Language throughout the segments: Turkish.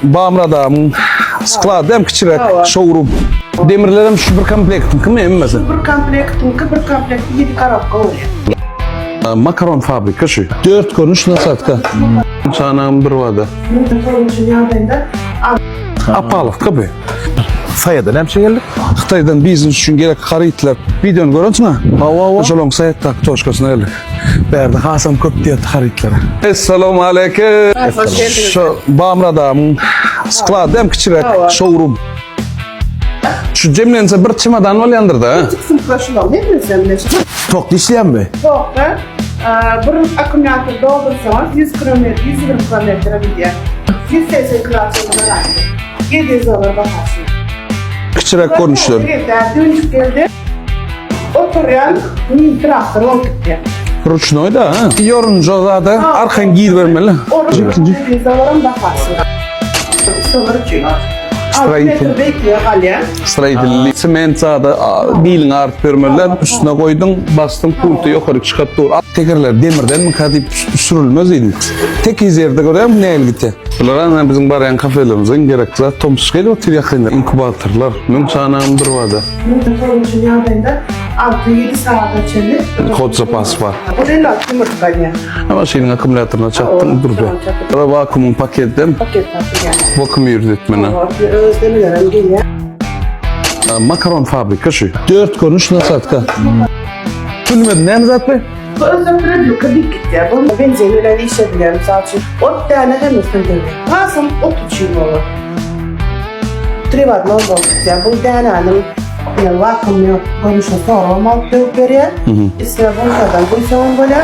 Bamrada sklad hem kichirek showroom. Demirlerim şu bir komplektim kim emmesin? Bir komplektim, bir komplekt 7 korobka oluyor. Makaron fabrika şu. 4 konuş nasatka. Sanam bir vada. Torunçun yanında Apalov kabe. Sayadan hem şey geldi. Xitaydan biznes üçün gerek xaritlar. Videonu görüntüsünü? Ava. Şolong sayettak toşkasına geldik. Berdi Hasan köp diyet xaritlara. Assalamu alaikum. Hoş geldiniz. Şu Bamrada sklad hem kichirek showroom. Şu cemlense bir çimadan ol yandırdı ha. Çıksın koşulom, ne bilsem ne? Tok dişleyen mi? Soğukta bir akümülatör doldursanız 100 kilometre, 120 kilometre gidiyor. 180 kilometre var. 700 dolar bakarsın. Kichirek konuşlar. Dönüş geldi. Oturuyan traktör oturttu. Rучной da ha. Yorunca zaten arkan giyir vermeli. Orada 700 dolara bakarsın. Sonra çıkıyor. Stроитель. Bekliyor hala. Stроительный. Sement zaten bilin art vermeler. Üstüne koydun, bastın, pultu yukarı çıkarttı. Tekerler demirden mi kadip sürülmez idi. Tek izlerde görüyorum ne elbette. Bunlar bizim barayan kafelerimizin gerekli tomsuz geliyor otur yakında. İnkubatorlar. Mümkünanın bir vada. Torunçun yanında 6-7 saat açılır. Kod zapası var. Oraya atılır kanya. Ama şeyin akümülatörüne çaktın durdu. Sonra vakumun paketten Paket tatlı yani. vakum yürütmene. Özlemiyorum geliyor. Makaron fabrika şu. 4 konuş nasatka. Bilmedin ne zat be? Bu özellikle bir kabik gitti. Bu benzeyiyle işe biliyorum sadece. 10 tane hem üstünde. Nasıl 30 yıl olur. Trivat oldu. Bu denenim. Yani vakumlu konuşma sonra olmak veriyor. İşte bunlardan bu zaman böyle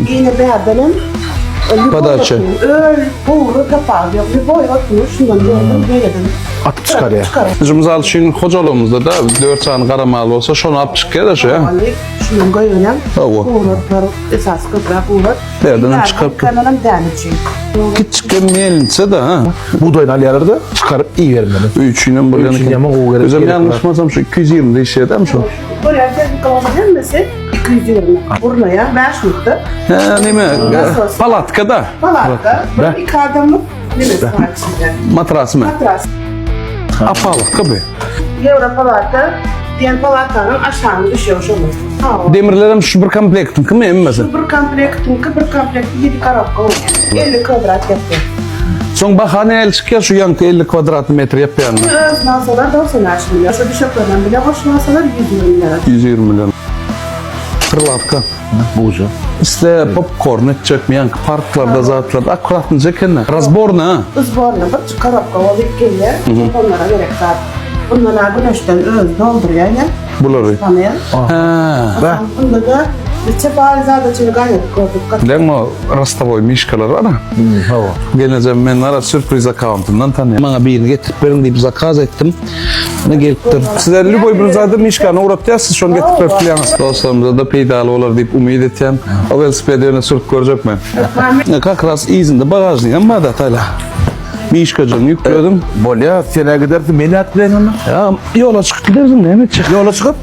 yine beğendim. Padaçı. Öyle buğru kapağı yok. Bir boy atıyor. Şundan gördüm böyle dedim. Atıp çıkarıyor. Bizim alışın hocalığımızda da 4 tane karamalı olsa şunu alıp çıkıyor da şu ya. Şundan koyuyorum. Hava. Buğru esas kıprak buğru. Nereden çıkarıp? Kanalım deneyeceğim. Küçük emeğinse de ha. Buğdayın alyaları çıkarıp iyi verin beni. Üçünden buraya. Üçünden ama o gerek. Özüm yanlışmazsam şu 220 de işe değil mi şu? Buraya bir kalan gelmesi 220. Buraya 5 nokta. Ha ne mi? Nasıl? Palatka'da. Palatka. Ben- Bu iki adamlık ne var içinde? Matras mı? Matras. Apalov kabe. Euro palatka. Diğer palatkanın aşağıya düşüyor şunu. Demirlerim şu bir komplektim kim emmesin? Bir komplektim, bir komplekt 7 korobka oluyor. 50 kvadrat yapıyor. Son bahane el çıkıyor şu yankı 50 kvadrat metre yapıyor. Öz nasalar 90 milyon. Şu düşüklerden bile hoş nasalar 100 milyon. 120 milyon. Kırlavka. Buğcu. İşte popcorn edecek mi yankı parklarda zatlarda akkuratınca kendine. Razborna ha. Uzborna bir korobka olup geliyor. Onlara gerek var. Bunlara güneşten öz dolduruyor yani. Buları. Tanıyan. Ha. Bunda da çepalizada çeli gayet gördük. Lan o Rastavoy mişkalar var ha. Hava. Geleceğim ben ara sürpriz accountundan tanıyorum. Bana birini getirip verin deyip zakaz ettim. Ne geliptir. Size Lüboy Bruzada mişkanı uğrattı siz şunu getirip verpiliyaniz. Dostlarımıza da peydalı olur deyip umid ettim. O velosipediyonu sürt görecek ben. Как раз izinde bagajlı ama da tayla. Mişkacını yükledim. Bolya seneye gidersin beni atlayan ona. Ya yola çıkıp gidersin ne çık. Yola çıkıp.